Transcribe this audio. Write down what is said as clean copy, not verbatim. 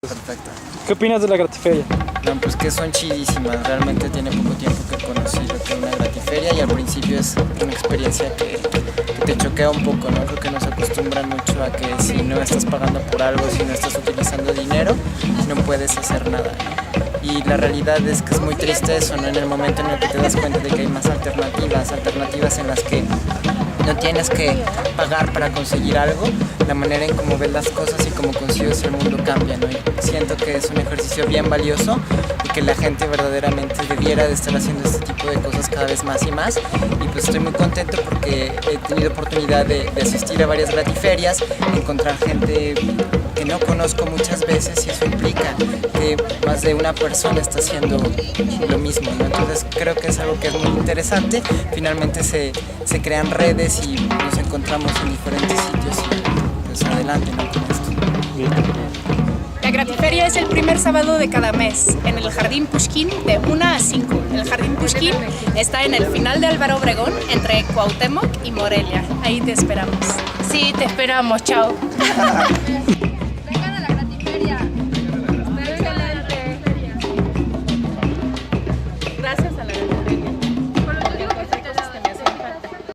Perfecto. ¿Qué opinas de la Gratiferia? No, pues que son chidísimas. Realmente tiene poco tiempo que conocí lo que es una Gratiferia y al principio es una experiencia que te choquea un poco, ¿no? Creo que nos acostumbran mucho a que si no estás pagando por algo, si no estás utilizando dinero, no puedes hacer nada, ¿no? Y la realidad es que es muy triste eso, ¿no? En el momento en el que te das cuenta de que hay más alternativas en las que no tienes que pagar para conseguir algo, la manera en cómo ves las cosas y cómo consigues el mundo cambia, ¿no? Y siento que es un ejercicio bien valioso y que la gente verdaderamente debiera de estar haciendo este tipo de cosas cada vez más y más. Y pues estoy muy contento porque he tenido oportunidad de asistir a varias gratiferias, encontrar gente que no conozco muchas veces y eso implica que más de una persona está haciendo lo mismo, ¿no? Entonces creo que es algo que es muy interesante. Finalmente se crean redes y nos encontramos en diferentes sitios y pues adelante, ¿no? Con esto. La Gratiferia es el primer sábado de cada mes en el Jardín Pushkin de 1 a 5. El Jardín Pushkin está en el final de Álvaro Obregón entre Cuauhtémoc y Morelia. Ahí te esperamos. Sí, te esperamos. Chao.